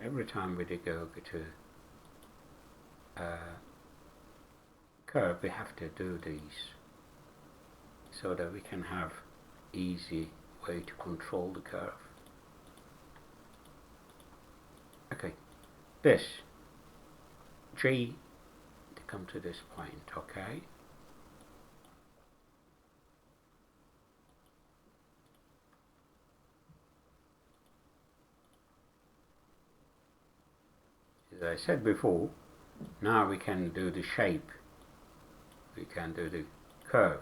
every time we go to curve, we have to do these so that we can have easy way to control the curve. Okay, this G to come to this point, okay? As I said before, now we can do the shape, we can do the curve.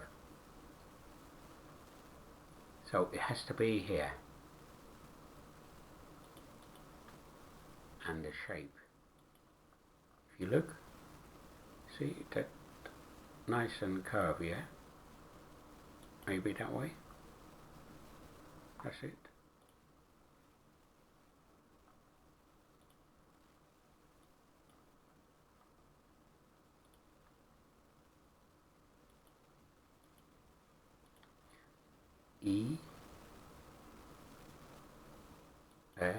So it has to be here. And the shape. If you look, see that nice and curvy, yeah? Maybe that way. That's it. E, there.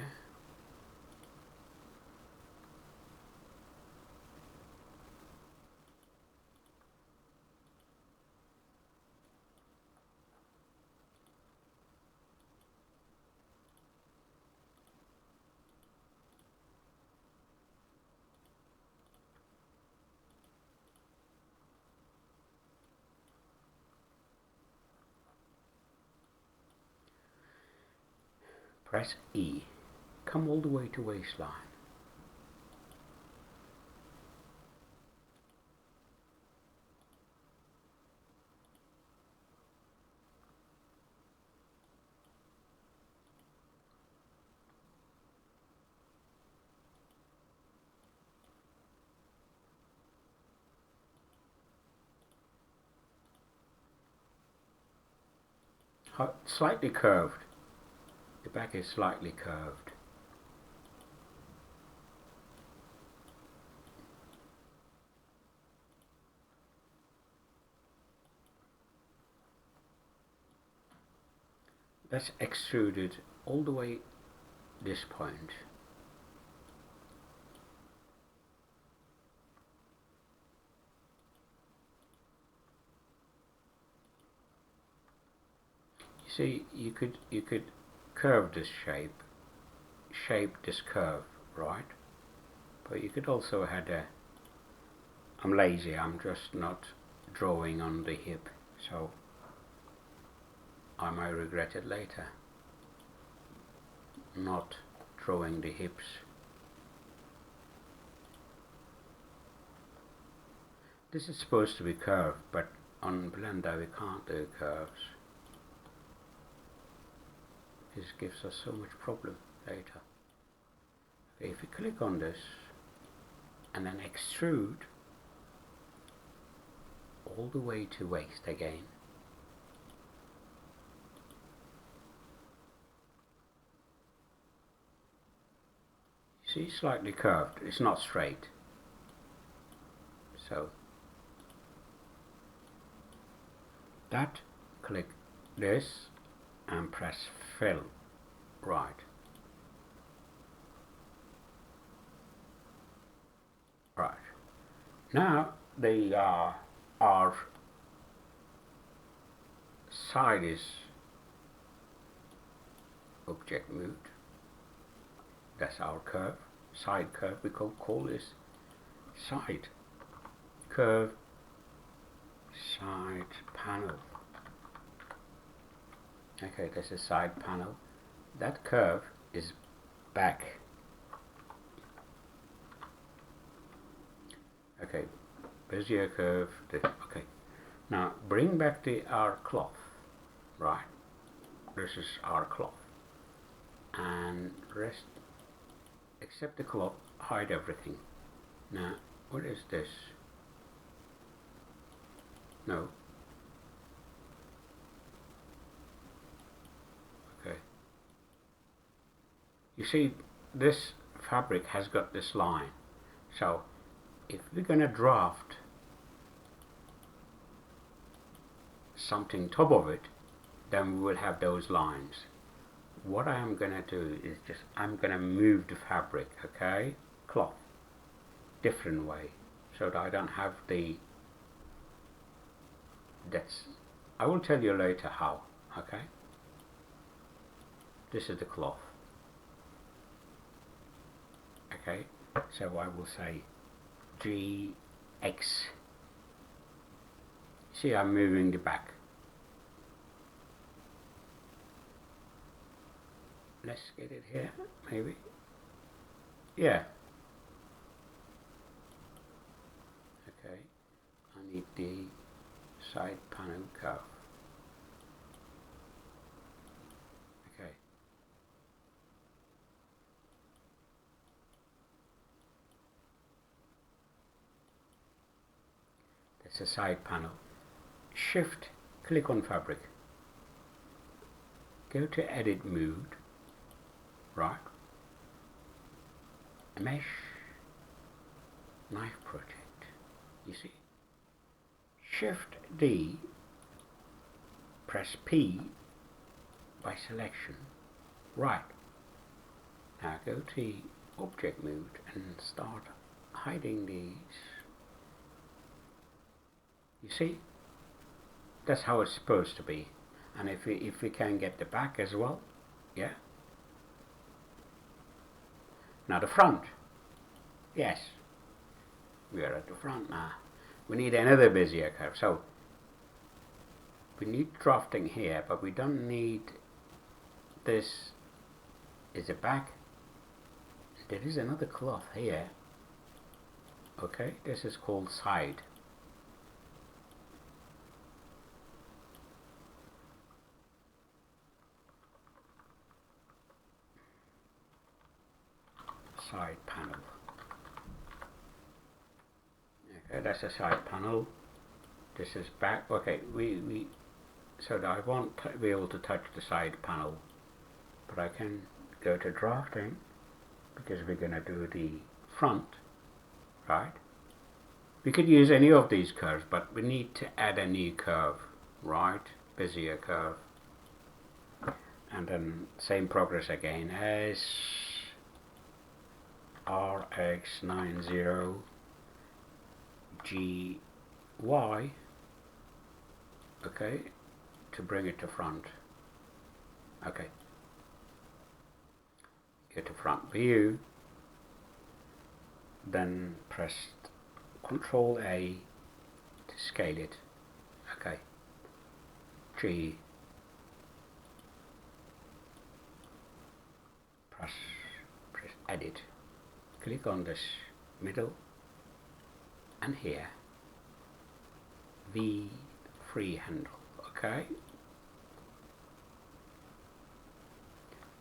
Press E. Come all the way to waistline. Slightly curved. The back is slightly curved. Let's extrude it all the way this point. You see, you could curve this shape this curve, right? But you could also have I'm lazy, I'm just not drawing on the hip, so I might regret it later, not drawing the hips. This is supposed to be curved, but on Blender we can't do curves. This gives us so much problem later. Okay, if you click on this and then extrude all the way to waist again, see, slightly curved, it's not straight. So that, click this and press fill, right. Right. Now our side is object mode. That's our curve, side curve. We call this side curve, side panel. Okay, this is side panel. That curve is back. Okay, Bezier curve. Okay, now bring back our cloth. Right, this is our cloth, and rest. Except the cloth, hide everything. Now, what is this? No. Okay. You see, this fabric has got this line. So, if we're going to draft something top of it, then we will have those lines. what I am gonna do is just I'm gonna move the fabric, okay, cloth, different way, so that I don't have the, that's, I will tell you later how, okay. This is the cloth, okay, so I will say GX. See, I'm moving the back. Let's get it here, maybe. Yeah. Okay. I need the side panel curve. Okay. That's a side panel. Shift, click on fabric. Go to edit mode. Right. Mesh. Knife project. You see. Shift D. Press P by selection. Right. Now go to object mode and start hiding these. You see? That's how it's supposed to be. And if we can get the back as well, yeah. Now the front. Yes. We are at the front now. We need another Bezier curve. So we need drafting here, but we don't need this. Is the back. There is another cloth here. Okay, this is called side. Side panel. Okay, that's a side panel. This is back. Okay, so that I won't be able to touch the side panel, but I can go to drafting because we're gonna do the front, right? We could use any of these curves, but we need to add a new curve, right? Bezier curve, and then same progress again as RX90 GY, okay, to bring it to front. Okay, get to front view, then press Control A to scale it. Okay, G, press edit, click on this middle, and here V free handle. Okay,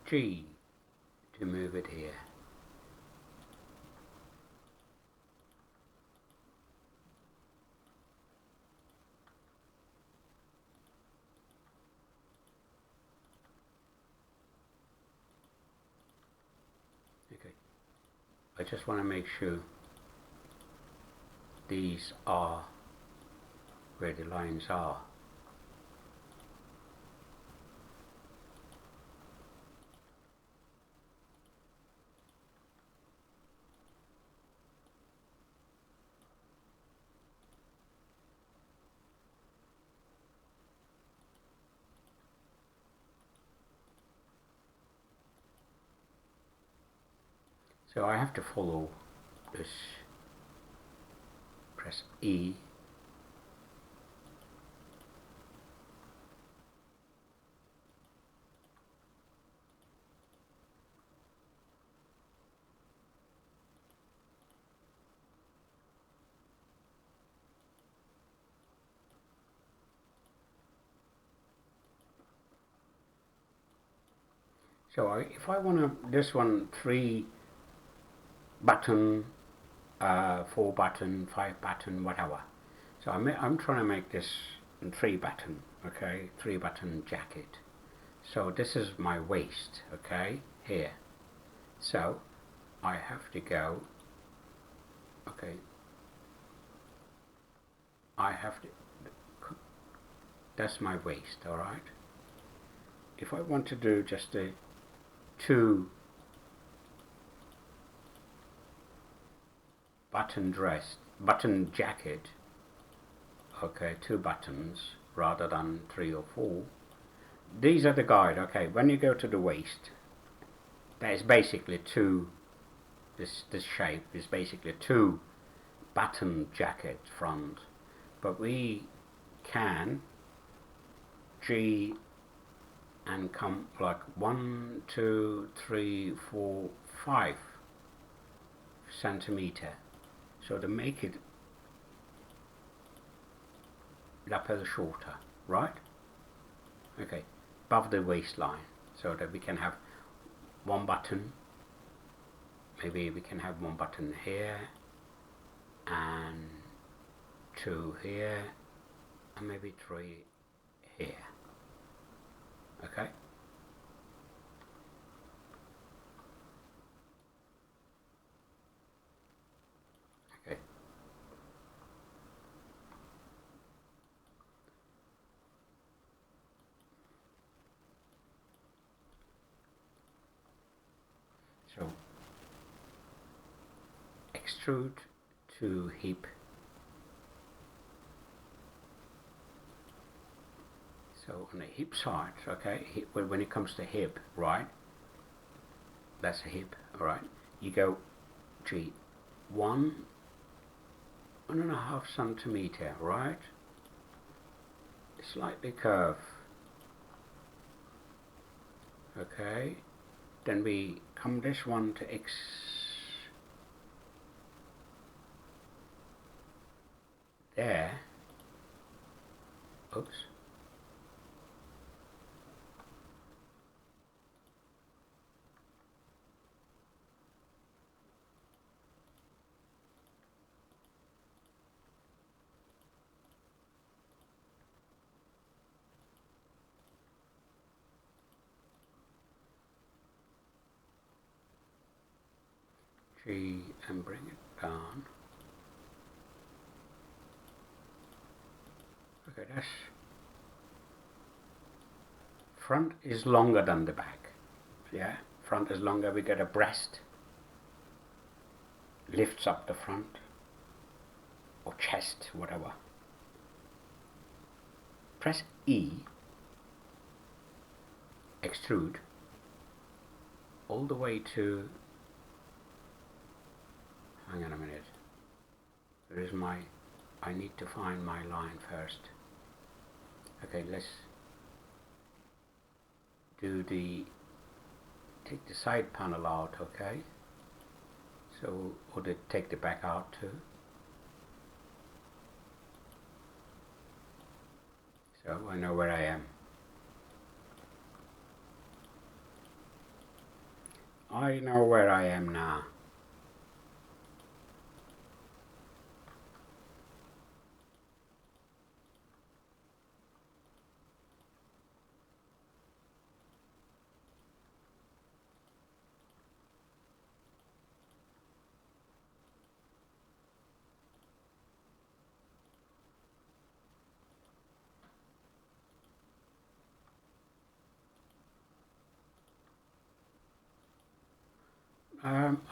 G to move it here. Okay, I just want to make sure these are where the lines are. So I have to follow this. Press E. So if I want to, this one 3 button, 4 button, 5 button, whatever. So I'm trying to make this 3 button, okay, 3 button jacket. So this is my waist, okay, here. So I have to go, okay, I have to, that's my waist, alright. If I want to do just a two button jacket, okay, 2 buttons rather than 3 or 4. These are the guide. Okay, when you go to the waist, that is basically this shape is basically 2 button jacket front, but we can G and come like 1, 2, 3, 4, 5 centimeter. So to make it lapel shorter, right? Okay, above the waistline, so that we can have 1 button. Maybe we can have 1 button here and 2 here and maybe 3 here. Okay. Okay. So extrude to hip. So on the hip side, okay, when it comes to hip, right, that's a hip, alright, you go G, 1.5 centimeter, right, slightly curve, okay, then we come this one to X, there, oops, G and bring it down. Okay, that's front is longer than the back. Yeah, front is longer. We get a breast, lifts up the front, or chest, whatever. Press E, extrude, all the way to, hang on a minute, there is my, I need to find my line first. Okay, let's do take the side panel out, okay? So, or take the back out too. So I know where I am. I know where I am now.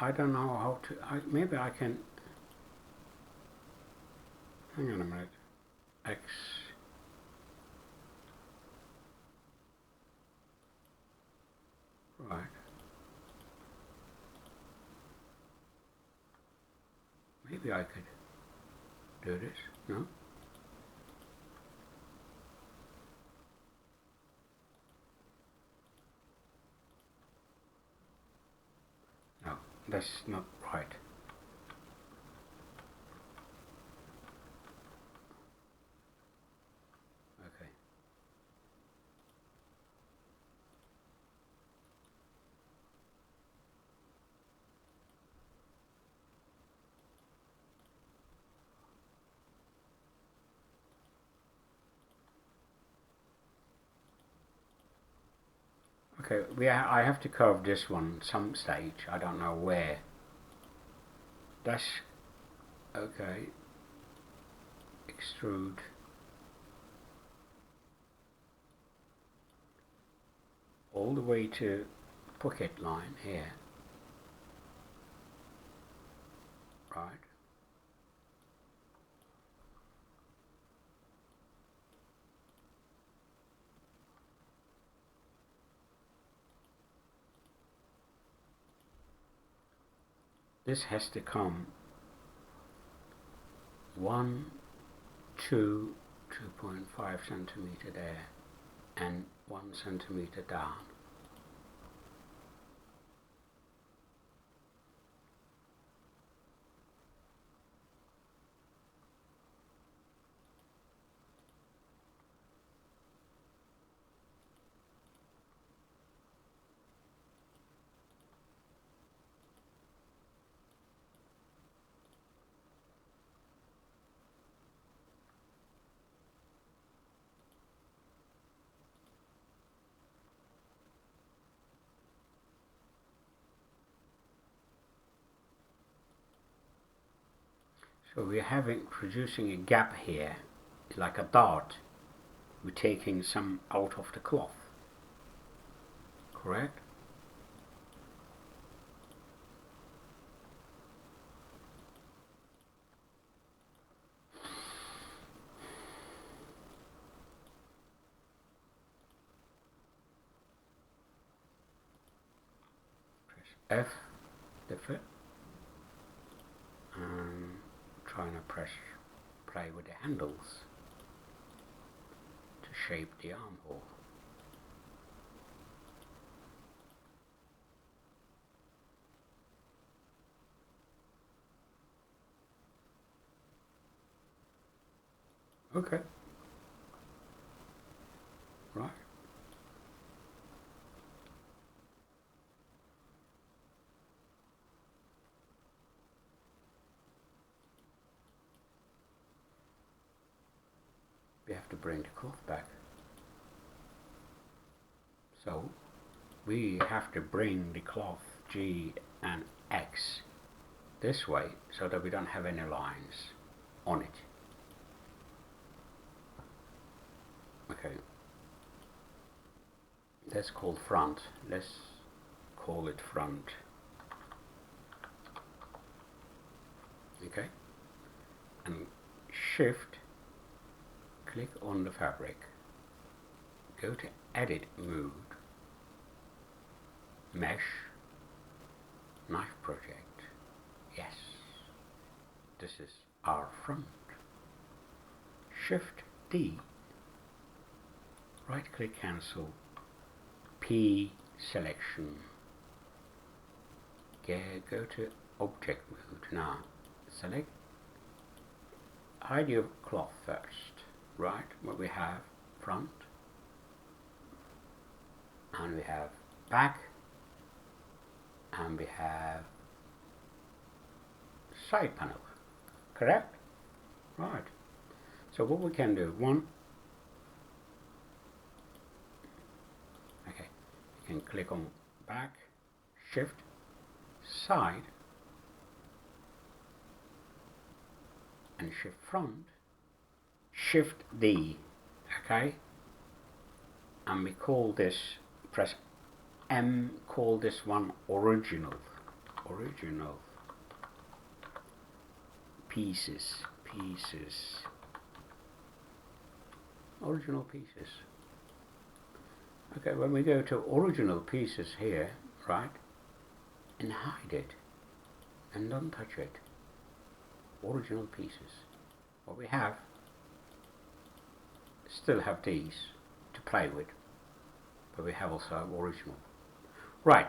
I don't know how to, maybe I can, hang on a minute, X, right, maybe I could do this, no? No, that's not right. Okay. Okay, I have to curve this one some stage, I don't know where. That's, okay, extrude, all the way to pocket line here, right? This has to come 1, 2, 2.5 centimeter there, and 1 centimeter down. So we're producing a gap here, like a dart. We're taking some out of the cloth, correct? Press F, lift it, and trying to play with the handles to shape the armhole. Okay. Right. We have to bring the cloth back. So we have to bring the cloth G and X this way so that we don't have any lines on it. Okay. That's called front. Let's call it front. Okay. And shift, click on the fabric. Go to edit mode, mesh, knife project. Yes. This is our front. Shift D, right click cancel, P selection. Go to object mode. Now select, hide your cloth first, right? What we have front, and we have back, and we have side panel, correct? Right. So what we can do, one, okay, you can click on back, shift, side, and shift front, shift D, okay, and we call this, press M, call this one original pieces, original pieces. Okay, when we go to original pieces here, right, and hide it, and don't touch it, original pieces. What we have, still have these to play with, but we have also original. Right.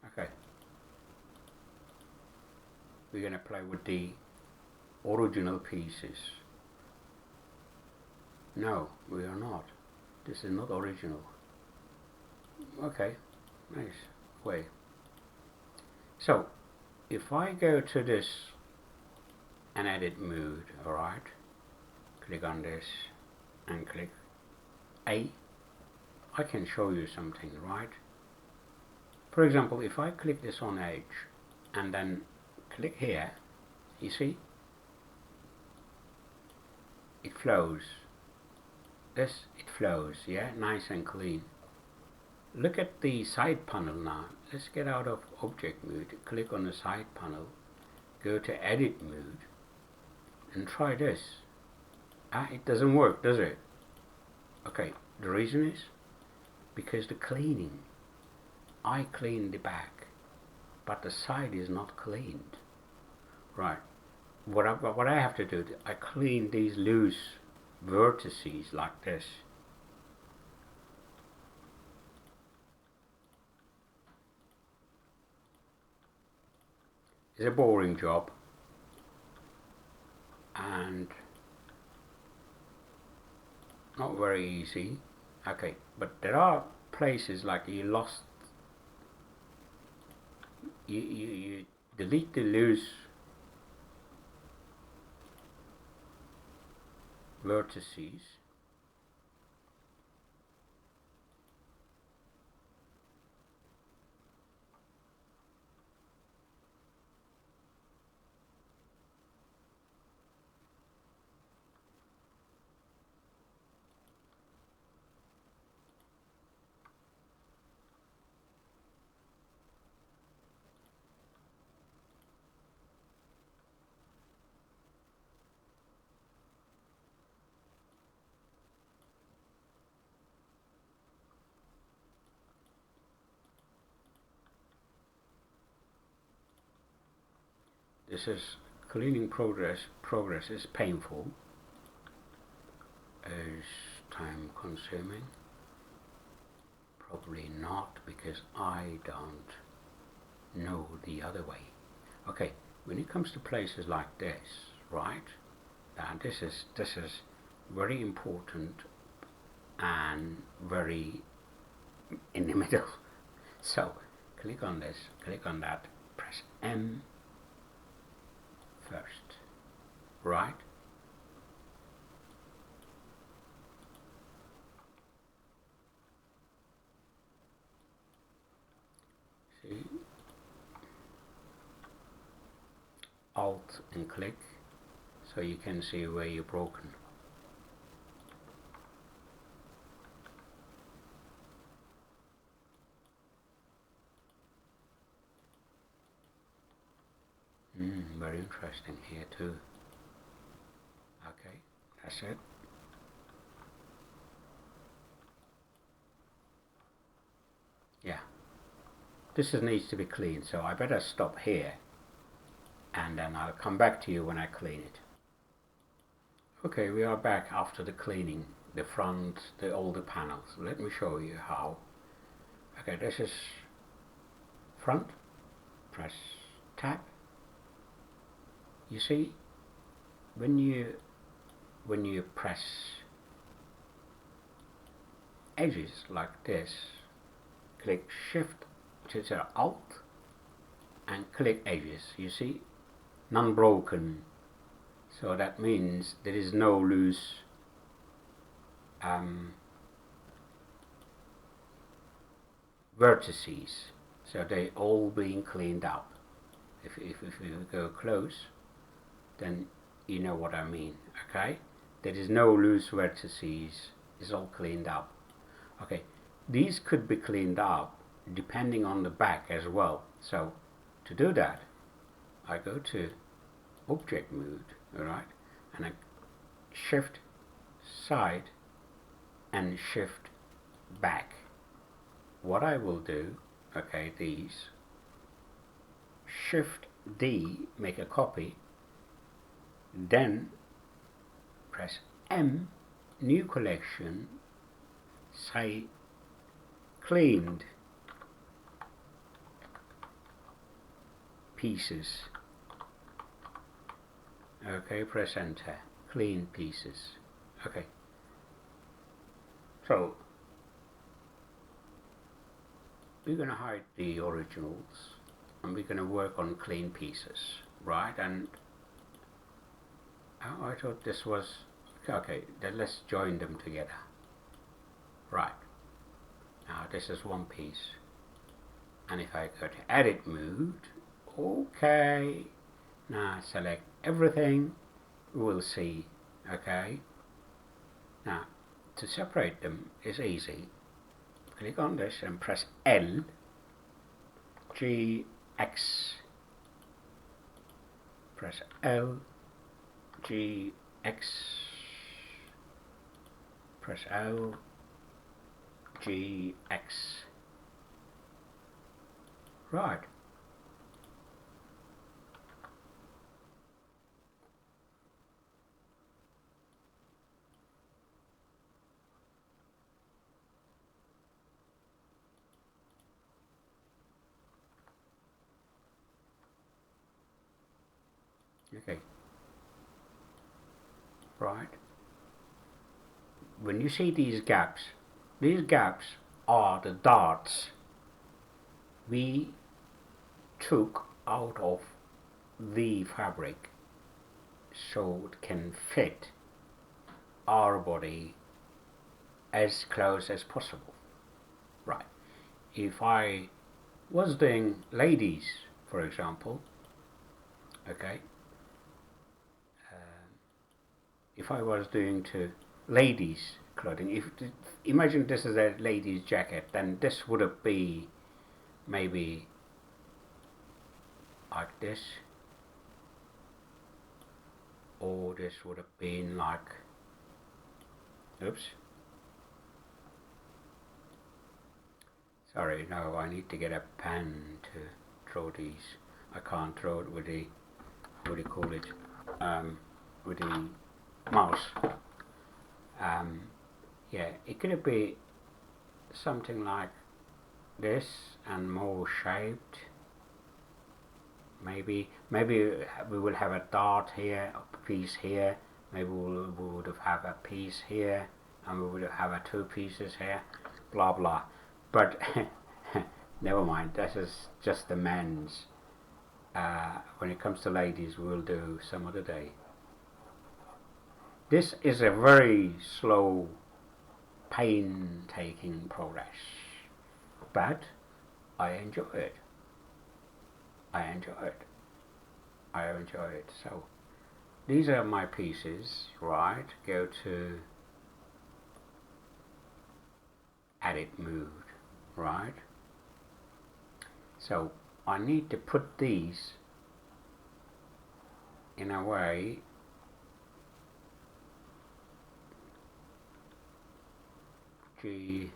Okay. We're going to play with the original pieces. No, we are not. This is not original. Okay, nice way. So, if I go to this and edit mode, alright, click on this, and click A, I can show you something, right? For example, if I click this on edge and then click here, you see it flows. It flows, yeah, nice and clean. Look at the side panel now. Let's get out of object mode, click on the side panel, go to edit mode and try this. It doesn't work, does it? Okay, the reason is because the cleaning, I cleaned the back but the side is not cleaned. Right, what I have to do, I clean these loose vertices like this. It's a boring job and not very easy. Okay, but there are places like you delete the loose vertices. This is cleaning progress is painful, is time consuming. Probably not, because I don't know the other way. Okay, when it comes to places like this, right, this is very important and very in the middle. So click on this, click on that, press M first, right? See, Alt and click, so you can see where you're broken. Very interesting here too. Okay, that's it. Yeah, this needs to be cleaned, so I better stop here and then I'll come back to you when I clean it. Okay, we are back after the cleaning, the front, all the panels. Let me show you how. Okay, this is front, press tab. You see, when you press edges like this, click Shift to Alt and click edges. You see, none broken. So that means there is no loose vertices. So they all being cleaned up. If you go close, then you know what I mean. Okay, there is no loose vertices. It's all cleaned up. Okay, these could be cleaned up depending on the back as well. So to do that, I go to object mode, alright, and I shift side and shift back. What I will do, okay, these, shift D, make a copy, then press M, new collection, say cleaned pieces. Okay, press enter, clean pieces. Okay, so we're going to hide the originals and we're going to work on clean pieces, right? And I thought this was Okay, then let's join them together. Right, now this is one piece, and if I go to edit mode, okay, now select everything, we will see. Okay, now to separate them is easy. Click on this and press L, G, X. Press L, G, X. Press L, G, X. Right. Okay. Right. When you see these gaps are the darts we took out of the fabric so it can fit our body as close as possible. Right. If I was doing ladies, for example, okay, if I was doing to ladies clothing, imagine this is a lady's jacket, then this would have been maybe like this, or this would have been like, oops, sorry, no, I need to get a pen to draw these. I can't draw it with the, what do you call it, with the mouse. Yeah, it could be something like this and more shaped. Maybe we will have a dart here, a piece here. Maybe we would have a piece here, and we would have a two pieces here. Blah blah. But never mind. This is just the men's. When it comes to ladies, we'll do some other day. This is a very slow, painstaking progress, but I enjoy it. I enjoy it. I enjoy it. So these are my pieces, right? Go to edit mode, right? So I need to put these in a way G,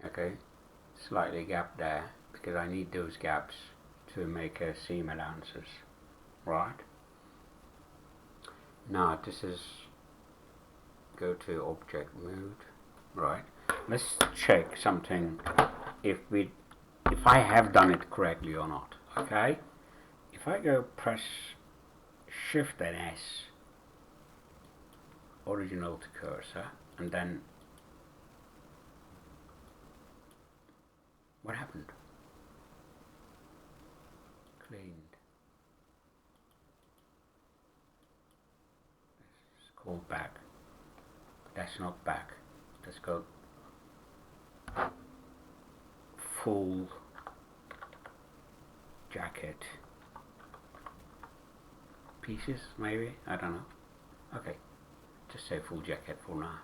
okay, slightly gap there because I need those gaps to make a seam allowances, right? Now this is, go to object mode, right? Let's check something if I have done it correctly or not. Okay, if I go press Shift and S, original to cursor, and then what happened? Cleaned. Let's call back. That's not back. Let's go full jacket pieces, maybe, I don't know. Okay, just say full jacket for now.